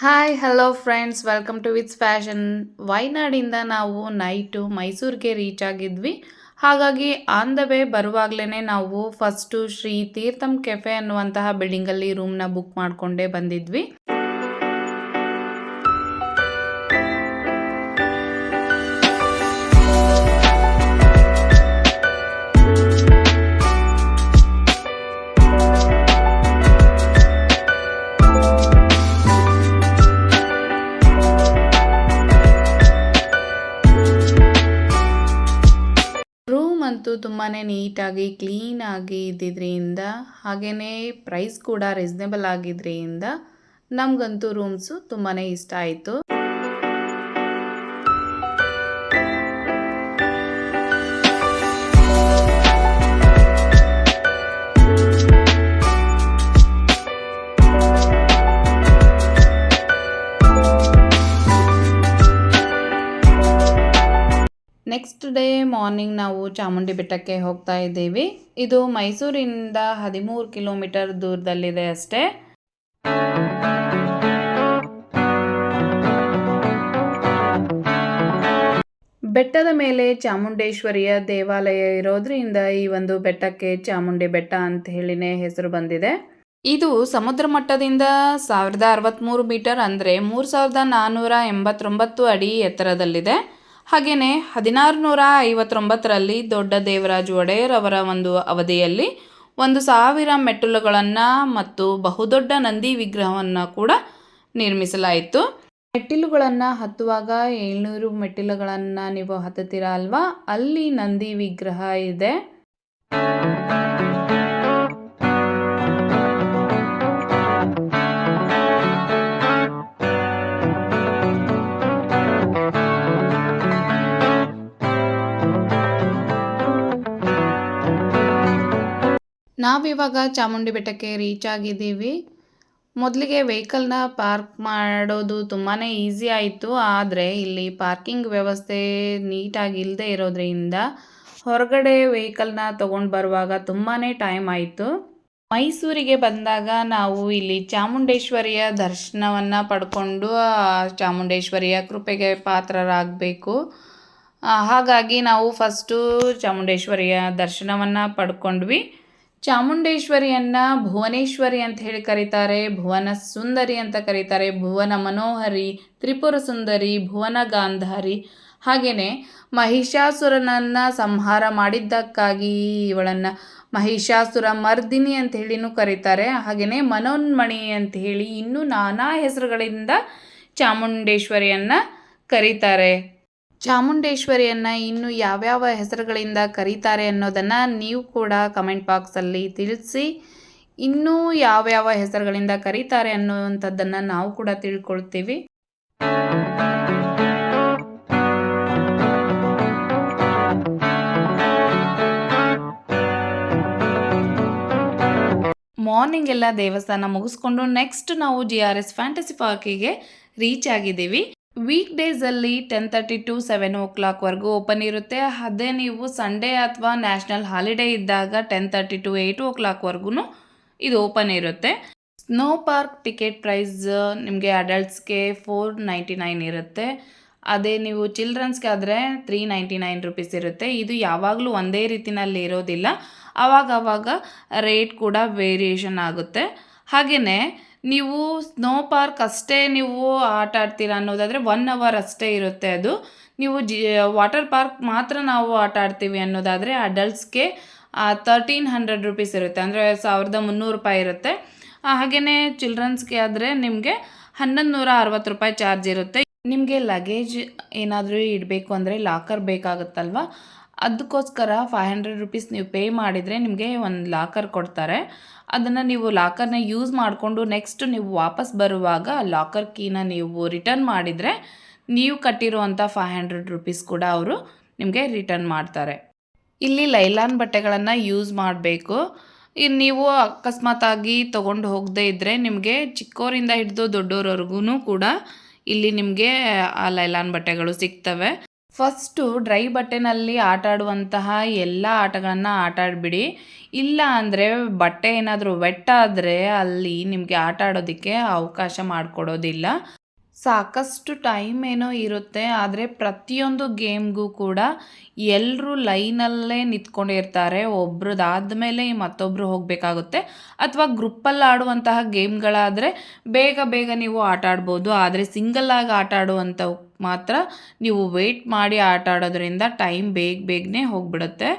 Hi hello friends, welcome to ವಿತ್ಸ್ fashion. ವೈನಾಡಿಂದ ನಾವು ನೈಟು ಮೈಸೂರಿಗೆ ರೀಚ್ ಆಗಿದ್ವಿ. ಹಾಗಾಗಿ ಆನ್ ದ ವೇ ಬರುವಾಗಲೇ ನಾವು ಫಸ್ಟು ಶ್ರೀ ತೀರ್ಥಂ ಕೆಫೆ ಅನ್ನುವಂತಹ ಬಿಲ್ಡಿಂಗಲ್ಲಿ ರೂಮ್ನ ಬುಕ್ ಮಾಡಿಕೊಂಡೇ ಬಂದಿದ್ವಿ. ರೂಮ್ ಅಂತೂ ತುಂಬಾ ನೀಟಾಗಿ ಕ್ಲೀನಾಗಿ ಇದ್ದಿದ್ದರಿಂದ ಹಾಗೆಯೇ ಪ್ರೈಸ್ ಕೂಡ ರೀಸ್ನೇಬಲ್ ಆಗಿದ್ದರಿಂದ ನಮಗಂತೂ ರೂಮ್ಸು ತುಂಬಾ ಇಷ್ಟ ಆಯಿತು. ನೆಕ್ಸ್ಟ್ ಡೇ ಮಾರ್ನಿಂಗ್ ನಾವು ಚಾಮುಂಡಿ ಬೆಟ್ಟಕ್ಕೆ ಹೋಗ್ತಾ ಇದ್ದೀವಿ. ಇದು ಮೈಸೂರಿಂದ 13 ಕಿಲೋಮೀಟರ್ ದೂರದಲ್ಲಿದೆ ಅಷ್ಟೇ. ಬೆಟ್ಟದ ಮೇಲೆ ಚಾಮುಂಡೇಶ್ವರಿಯ ದೇವಾಲಯ ಇರೋದ್ರಿಂದ ಈ ಒಂದು ಬೆಟ್ಟಕ್ಕೆ ಚಾಮುಂಡಿ ಬೆಟ್ಟ ಅಂತ ಹೇಳಿನೇ ಹೆಸರು ಬಂದಿದೆ. ಇದು ಸಮುದ್ರ ಮಟ್ಟದಿಂದ 1063 ಮೀಟರ್ ಅಂದರೆ 3489 ಅಡಿ ಎತ್ತರದಲ್ಲಿದೆ. ಹಾಗೆಯೇ 1659ರಲ್ಲಿ ದೊಡ್ಡ ದೇವರಾಜ ಒಡೆಯರ್ ಅವರ ಒಂದು ಅವಧಿಯಲ್ಲಿ 1000 ಮೆಟ್ಟಿಲುಗಳನ್ನು ಮತ್ತು ಬಹುದೊಡ್ಡ ನಂದಿ ವಿಗ್ರಹವನ್ನು ಕೂಡ ನಿರ್ಮಿಸಲಾಯಿತು. ಮೆಟ್ಟಿಲುಗಳನ್ನು ಹತ್ತುವಾಗ 700 ಮೆಟ್ಟಿಲುಗಳನ್ನು ನೀವು ಹತ್ತುತ್ತೀರಾ ಅಲ್ವಾ, ಅಲ್ಲಿ ನಂದಿ ವಿಗ್ರಹ ಇದೆ. ನಾವಿವಾಗ ಚಾಮುಂಡಿ ಬೆಟ್ಟಕ್ಕೆ ರೀಚ್ ಆಗಿದ್ದೀವಿ. ಮೊದಲಿಗೆ ವೆಹಿಕಲ್ನ ಪಾರ್ಕ್ ಮಾಡೋದು ತುಂಬಾ ಈಸಿ ಆಯಿತು. ಆದರೆ ಇಲ್ಲಿ ಪಾರ್ಕಿಂಗ್ ವ್ಯವಸ್ಥೆ ನೀಟಾಗಿ ಇಲ್ಲದೆ ಇರೋದ್ರಿಂದ ಹೊರಗಡೆ ವೆಹಿಕಲ್ನ ತೊಗೊಂಡು ಬರುವಾಗ ತುಂಬಾ ಟೈಮ್ ಆಯಿತು. ಮೈಸೂರಿಗೆ ಬಂದಾಗ ನಾವು ಇಲ್ಲಿ ಚಾಮುಂಡೇಶ್ವರಿಯ ದರ್ಶನವನ್ನು ಪಡ್ಕೊಂಡು ಚಾಮುಂಡೇಶ್ವರಿಯ ಕೃಪೆಗೆ ಪಾತ್ರರಾಗಬೇಕು. ಹಾಗಾಗಿ ನಾವು ಫಸ್ಟು ಚಾಮುಂಡೇಶ್ವರಿಯ ದರ್ಶನವನ್ನು ಪಡ್ಕೊಂಡ್ವಿ. ಚಾಮುಂಡೇಶ್ವರಿಯನ್ನು ಭುವನೇಶ್ವರಿ ಅಂತ ಹೇಳಿ ಕರೀತಾರೆ, ಭುವನ ಸುಂದರಿ ಅಂತ ಕರೀತಾರೆ, ಭುವನ ಮನೋಹರಿ, ತ್ರಿಪುರ ಸುಂದರಿ, ಭುವನ ಗಾಂಧಾರಿ. ಹಾಗೆಯೇ ಮಹಿಷಾಸುರನನ್ನು ಸಂಹಾರ ಮಾಡಿದ್ದಕ್ಕಾಗಿ ಇವಳನ್ನು ಮಹಿಷಾಸುರ ಮರ್ದಿನಿ ಅಂತ ಹೇಳಿನೂ ಕರೀತಾರೆ. ಹಾಗೆಯೇ ಮನೋನ್ಮಣಿ ಅಂತ ಹೇಳಿ ಇನ್ನೂ ನಾನಾ ಹೆಸರುಗಳಿಂದ ಚಾಮುಂಡೇಶ್ವರಿಯನ್ನು ಕರೀತಾರೆ. ಚಾಮುಂಡೇಶ್ವರಿಯನ್ನು ಇನ್ನು ಯಾವ್ಯಾವ ಹೆಸರುಗಳಿಂದ ಕರೀತಾರೆ ಅನ್ನೋದನ್ನು ನೀವು ಕೂಡ ಕಮೆಂಟ್ ಬಾಕ್ಸಲ್ಲಿ ತಿಳಿಸಿ. ಇನ್ನೂ ಯಾವ್ಯಾವ ಹೆಸರುಗಳಿಂದ ಕರೀತಾರೆ ಅನ್ನುವಂಥದ್ದನ್ನು ನಾವು ಕೂಡ ತಿಳ್ಕೊಳ್ತೀವಿ. ಮಾರ್ನಿಂಗ್ ಎಲ್ಲ ದೇವಸ್ಥಾನ ಮುಗಿಸ್ಕೊಂಡು ನೆಕ್ಸ್ಟ್ ನಾವು GRS ಫ್ಯಾಂಟಸಿ ಪಾರ್ಕಿಗೆ ರೀಚ್ ಆಗಿದ್ದೀವಿ. ವೀಕ್ ಡೇಸಲ್ಲಿ 10:30 to 7 o'clockವರೆಗೂ ಓಪನ್ ಇರುತ್ತೆ. ಅದೇ ನೀವು ಸಂಡೇ ಅಥವಾ ನ್ಯಾಷನಲ್ ಹಾಲಿಡೇ ಇದ್ದಾಗ 10:30 to 8 o'clockವರೆಗೂ ಇದು ಓಪನ್ ಇರುತ್ತೆ. ಸ್ನೋ ಪಾರ್ಕ್ ಟಿಕೆಟ್ ಪ್ರೈಸ್ ನಿಮಗೆ ಅಡಲ್ಟ್ಸ್ಗೆ 499 ಇರುತ್ತೆ. ಅದೇ ನೀವು ಚಿಲ್ಡ್ರನ್ಸ್ಗೆ ಆದರೆ 399 ರೂಪೀಸ್ ಇರುತ್ತೆ. ಇದು ಯಾವಾಗಲೂ ಒಂದೇ ರೀತಿಯಲ್ಲಿ ಇರೋದಿಲ್ಲ, ಆವಾಗ ರೇಟ್ ಕೂಡ ವೇರಿಯೇಷನ್ ಆಗುತ್ತೆ. ಹಾಗೆಯೇ ನೀವು ಸ್ನೋ ಪಾರ್ಕ್ ಅಷ್ಟೇ ನೀವು ಆಟ ಆಡ್ತೀರಾ ಅನ್ನೋದಾದರೆ 1 hour ಅಷ್ಟೇ ಇರುತ್ತೆ ಅದು. ನೀವು ವಾಟರ್ ಪಾರ್ಕ್ ಮಾತ್ರ ನಾವು ಆಟ ಆಡ್ತೀವಿ ಅನ್ನೋದಾದರೆ ಅಡಲ್ಟ್ಸ್ಗೆ 1300 ರೂಪೀಸ್ ಇರುತ್ತೆ, ಅಂದರೆ 1300 ರೂಪಾಯಿ ಇರುತ್ತೆ. ಹಾಗೆಯೇ ಚಿಲ್ಡ್ರನ್ಸ್ಗೆ ಆದರೆ ನಿಮಗೆ 1160 ರೂಪಾಯಿ ಚಾರ್ಜ್ ಇರುತ್ತೆ. ನಿಮಗೆ ಲಗೇಜ್ ಏನಾದರೂ ಇಡಬೇಕು ಅಂದರೆ ಲಾಕರ್ ಬೇಕಾಗುತ್ತಲ್ವ, ಅದಕ್ಕೋಸ್ಕರ 500 ರೂಪೀಸ್ ನೀವು ಪೇ ಮಾಡಿದರೆ ನಿಮಗೆ ಒಂದು ಲಾಕರ್ ಕೊಡ್ತಾರೆ. ಅದನ್ನು ನೀವು ಲಾಕರ್ನ ಯೂಸ್ ಮಾಡಿಕೊಂಡು ನೆಕ್ಸ್ಟ್ ನೀವು ವಾಪಸ್ ಬರುವಾಗ ಲಾಕರ್ ಕೀನ ನೀವು ರಿಟರ್ನ್ ಮಾಡಿದರೆ ನೀವು ಕಟ್ಟಿರುವಂಥ 500 ರೂಪೀಸ್ ಕೂಡ ಅವರು ನಿಮಗೆ ರಿಟರ್ನ್ ಮಾಡ್ತಾರೆ. ಇಲ್ಲಿ ಲೈಲಾನ್ ಬಟ್ಟೆಗಳನ್ನು ಯೂಸ್ ಮಾಡಬೇಕು. ನೀವು ಅಕಸ್ಮಾತಾಗಿ ತೊಗೊಂಡು ಹೋಗದೇ ಇದ್ದರೆ ನಿಮಗೆ ಚಿಕ್ಕವರಿಂದ ಹಿಡಿದು ದೊಡ್ಡೋರವರೆಗೂ ಕೂಡ ಇಲ್ಲಿ ನಿಮಗೆ ಆ ಲೈಲಾನ್ ಬಟ್ಟೆಗಳು ಸಿಗ್ತವೆ. ಫಸ್ಟು ಡ್ರೈ ಬಟ್ಟೆನಲ್ಲಿ ಆಟ ಆಡುವಂತಹ ಎಲ್ಲ ಆಟಗಳನ್ನು ಆಟ ಆಡಿಬಿಡಿ. ಇಲ್ಲ ಅಂದರೆ ಬಟ್ಟೆ ಏನಾದರೂ ವೆಟ್ ಆದರೆ ಅಲ್ಲಿ ನಿಮಗೆ ಆಟ ಆಡೋದಕ್ಕೆ ಅವಕಾಶ ಮಾಡಿಕೊಡೋದಿಲ್ಲ. ಸಾಕಷ್ಟು ಟೈಮ್ ಏನೋ ಇರುತ್ತೆ, ಆದರೆ ಪ್ರತಿಯೊಂದು ಗೇಮ್ಗೂ ಕೂಡ ಎಲ್ಲರೂ ಲೈನಲ್ಲೇ ನಿಂತ್ಕೊಂಡಿರ್ತಾರೆ. ಒಬ್ರದ್ದಾದ್ಮೇಲೆ ಮತ್ತೊಬ್ಬರು ಹೋಗಬೇಕಾಗುತ್ತೆ. ಅಥವಾ ಗ್ರೂಪಲ್ಲಿ ಆಡುವಂತಹ ಗೇಮ್ಗಳಾದರೆ ಬೇಗ ಬೇಗ ನೀವು ಆಟ ಆಡ್ಬೋದು. ಆದರೆ ಸಿಂಗಲ್ಲಾಗಿ ಆಟ ಆಡುವಂಥವು ಮಾತ್ರ ನೀವು ವೆಯ್ಟ್ ಮಾಡಿ ಆಟ ಆಡೋದ್ರಿಂದ ಟೈಮ್ ಬೇಗನೆ ಹೋಗಿಬಿಡುತ್ತೆ.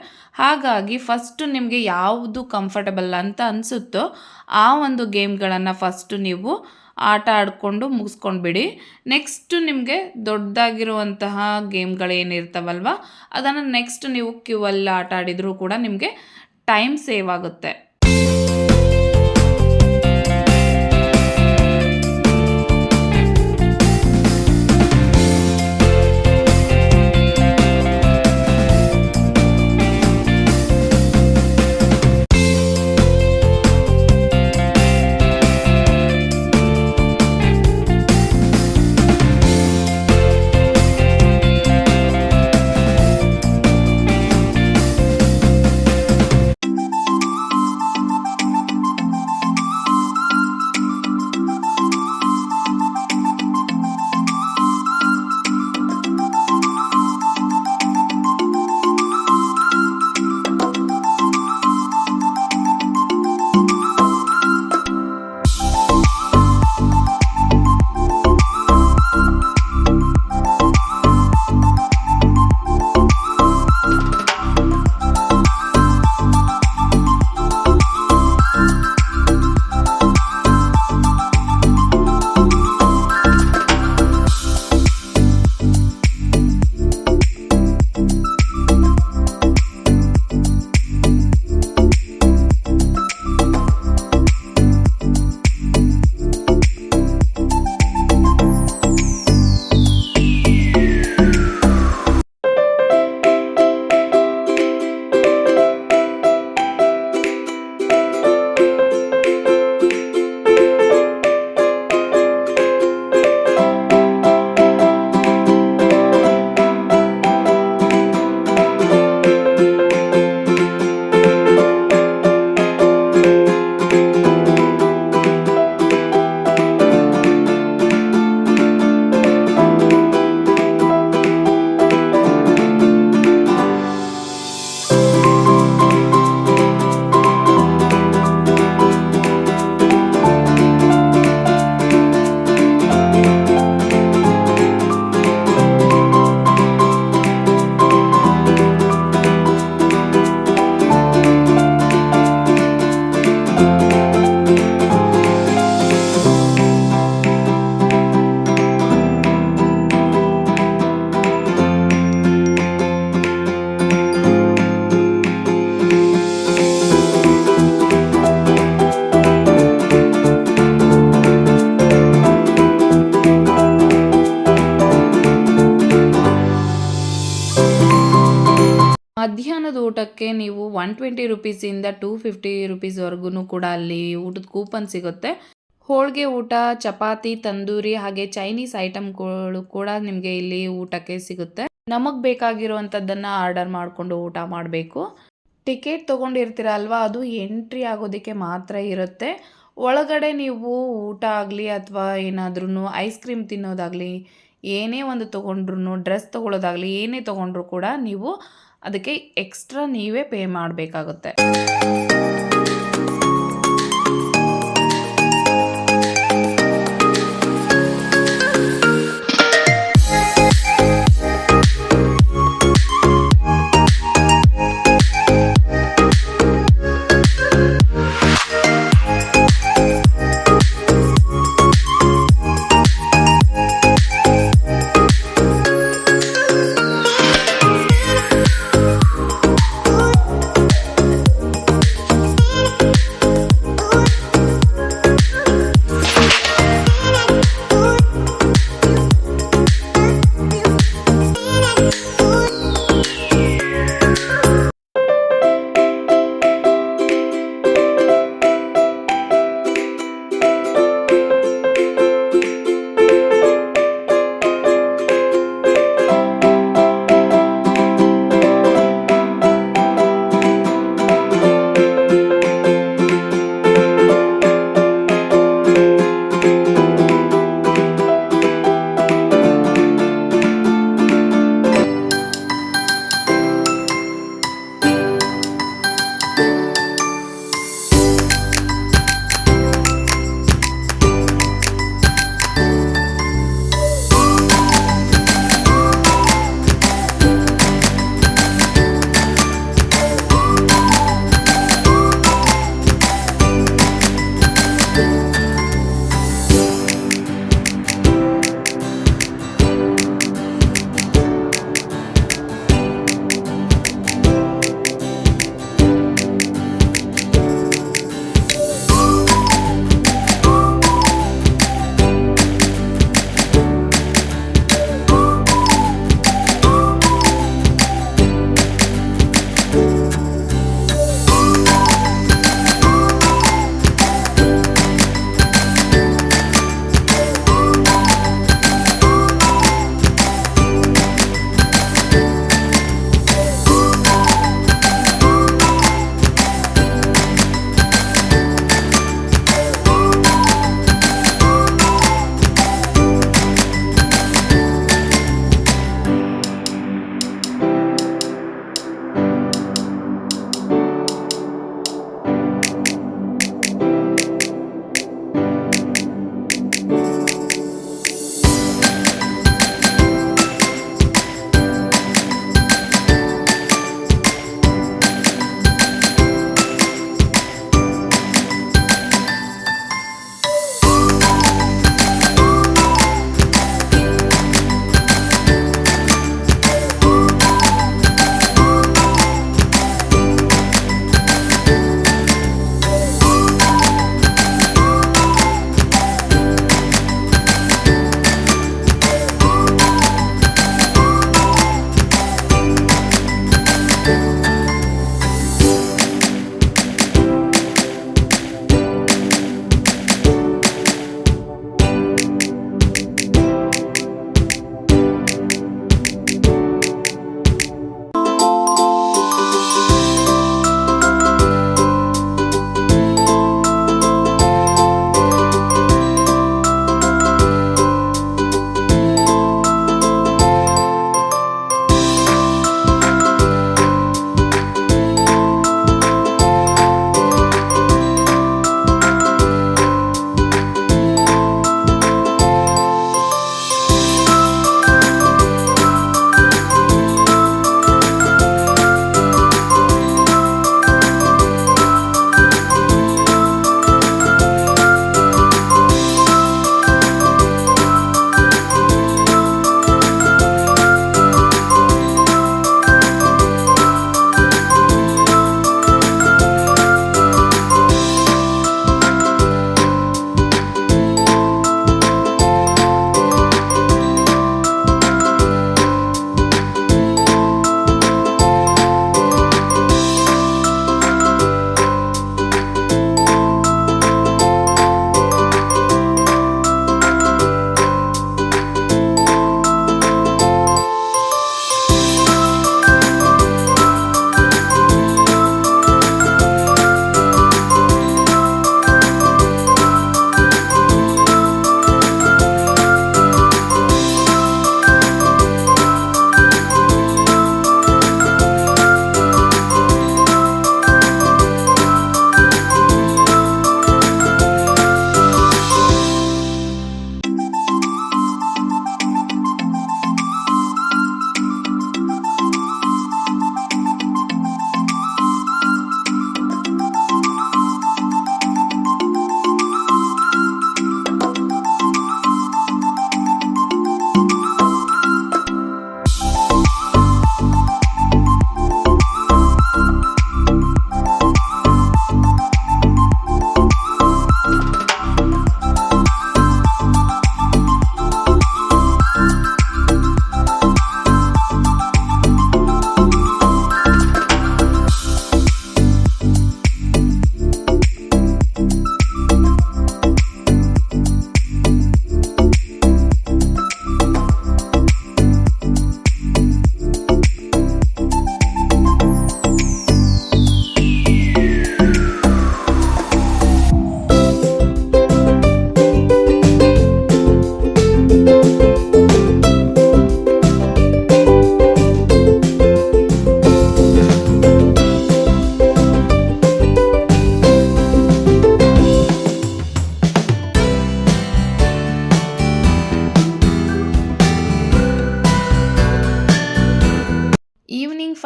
ಹಾಗಾಗಿ ಫಸ್ಟು ನಿಮಗೆ ಯಾವುದು ಕಂಫರ್ಟಬಲ್ ಅಂತ ಅನಿಸುತ್ತೋ ಆ ಒಂದು ಗೇಮ್ಗಳನ್ನು ಫಸ್ಟು ನೀವು ಆಟ ಆಡಿಕೊಂಡು ಮುಗಿಸ್ಕೊಂಡ್ಬಿಡಿ. ನೆಕ್ಸ್ಟು ನಿಮಗೆ ದೊಡ್ಡದಾಗಿರುವಂತಹ ಗೇಮ್ಗಳೇನಿರ್ತಾವಲ್ವ ಅದನ್ನು ನೆಕ್ಸ್ಟ್ ನೀವು ಕ್ಯೂವಲ್ಲಿ ಆಟ ಆಡಿದರೂ ಕೂಡ ನಿಮಗೆ ಟೈಮ್ ಸೇವ್ ಆಗುತ್ತೆ. ಮಧ್ಯಾಹ್ನದ ಊಟಕ್ಕೆ ನೀವು 120 ರೂಪೀಸಿಂದ 250 ರೂಪೀಸ್ವರೆಗೂ ಕೂಡ ಅಲ್ಲಿ ಊಟದ ಕೂಪನ್ ಸಿಗುತ್ತೆ. ಹೋಳಿಗೆ ಊಟ, ಚಪಾತಿ, ತಂದೂರಿ ಹಾಗೆ ಚೈನೀಸ್ ಐಟಮ್ಗಳು ಕೂಡ ನಿಮಗೆ ಇಲ್ಲಿ ಊಟಕ್ಕೆ ಸಿಗುತ್ತೆ. ನಮಗೆ ಬೇಕಾಗಿರುವಂಥದ್ದನ್ನು ಆರ್ಡರ್ ಮಾಡಿಕೊಂಡು ಊಟ ಮಾಡಬೇಕು. ಟಿಕೆಟ್ ತೊಗೊಂಡಿರ್ತೀರ ಅಲ್ವಾ, ಅದು ಎಂಟ್ರಿ ಆಗೋದಕ್ಕೆ ಮಾತ್ರ ಇರುತ್ತೆ. ಒಳಗಡೆ ನೀವು ಊಟ ಆಗಲಿ ಅಥವಾ ಏನಾದ್ರೂ ಐಸ್ ಕ್ರೀಮ್ ತಿನ್ನೋದಾಗಲಿ, ಏನೇ ಒಂದು ತೊಗೊಂಡ್ರು, ಡ್ರೆಸ್ ತೊಗೊಳ್ಳೋದಾಗಲಿ, ಏನೇ ತೊಗೊಂಡ್ರು ಕೂಡ ನೀವು ಅದಕ್ಕೆ ಎಕ್ಸ್ಟ್ರಾ ನೀವೇ ಪೇ ಮಾಡಬೇಕಾಗುತ್ತೆ.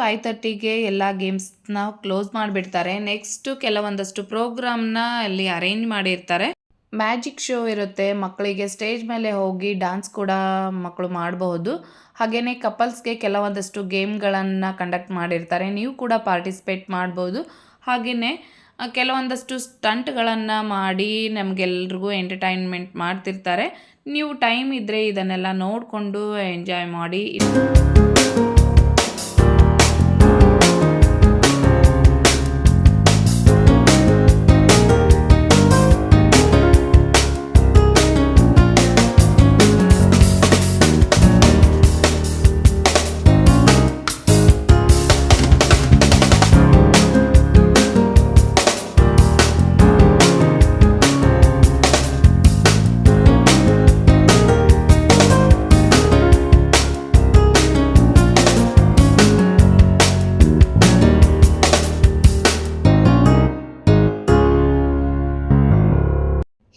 5:30ಗೆ ಎಲ್ಲ ಗೇಮ್ಸ್ನ ಕ್ಲೋಸ್ ಮಾಡಿಬಿಡ್ತಾರೆ. ನೆಕ್ಸ್ಟು ಕೆಲವೊಂದಷ್ಟು ಪ್ರೋಗ್ರಾಮ್ನ ಅಲ್ಲಿ ಅರೇಂಜ್ ಮಾಡಿರ್ತಾರೆ. ಮ್ಯಾಜಿಕ್ ಶೋ ಇರುತ್ತೆ, ಮಕ್ಕಳಿಗೆ ಸ್ಟೇಜ್ ಮೇಲೆ ಹೋಗಿ ಡ್ಯಾನ್ಸ್ ಕೂಡ ಮಕ್ಕಳು ಮಾಡಬಹುದು. ಹಾಗೆಯೇ ಕಪಲ್ಸ್ಗೆ ಕೆಲವೊಂದಷ್ಟು ಗೇಮ್ಗಳನ್ನು ಕಂಡಕ್ಟ್ ಮಾಡಿರ್ತಾರೆ, ನೀವು ಕೂಡ ಪಾರ್ಟಿಸಿಪೇಟ್ ಮಾಡ್ಬೋದು. ಹಾಗೆಯೇ ಕೆಲವೊಂದಷ್ಟು ಸ್ಟಂಟ್ಗಳನ್ನು ಮಾಡಿ ನಮಗೆಲ್ರಿಗೂ ಎಂಟರ್ಟೈನ್ಮೆಂಟ್ ಮಾಡ್ತಿರ್ತಾರೆ. ನೀವು ಟೈಮ್ ಇದ್ದರೆ ಇದನ್ನೆಲ್ಲ ನೋಡಿಕೊಂಡು ಎಂಜಾಯ್ ಮಾಡಿ.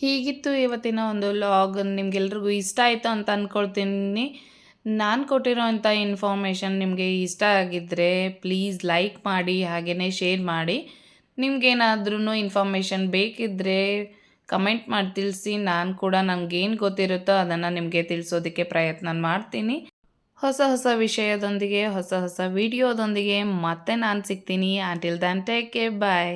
ಹೀಗಿತ್ತು ಇವತ್ತಿನ ಒಂದು ವ್ಲಾಗ್. ನಿಮಗೆಲ್ರಿಗೂ ಇಷ್ಟ ಆಯಿತು ಅಂತ ಅಂದ್ಕೊಳ್ತೀನಿ. ನಾನು ಕೊಟ್ಟಿರೋಂಥ ಇನ್ಫಾರ್ಮೇಷನ್ ನಿಮಗೆ ಇಷ್ಟ ಆಗಿದ್ದರೆ ಪ್ಲೀಸ್ ಲೈಕ್ ಮಾಡಿ, ಹಾಗೆಯೇ ಶೇರ್ ಮಾಡಿ. ನಿಮಗೇನಾದ್ರೂ ಇನ್ಫಾರ್ಮೇಷನ್ ಬೇಕಿದ್ದರೆ ಕಮೆಂಟ್ ಮಾಡಿ ತಿಳಿಸಿ. ನಾನು ಕೂಡ ನನಗೇನು ಗೊತ್ತಿರುತ್ತೋ ಅದನ್ನು ನಿಮಗೆ ತಿಳಿಸೋದಕ್ಕೆ ಪ್ರಯತ್ನ ಮಾಡ್ತೀನಿ. ಹೊಸ ಹೊಸ ವಿಷಯದೊಂದಿಗೆ, ಹೊಸ ಹೊಸ ವಿಡಿಯೋದೊಂದಿಗೆ ಮತ್ತೆ ನಾನು ಸಿಗ್ತೀನಿ. ಅಂಟಿಲ್ ದೆನ್ ಟೇಕ್ ಕೇರ್, ಬಾಯ್.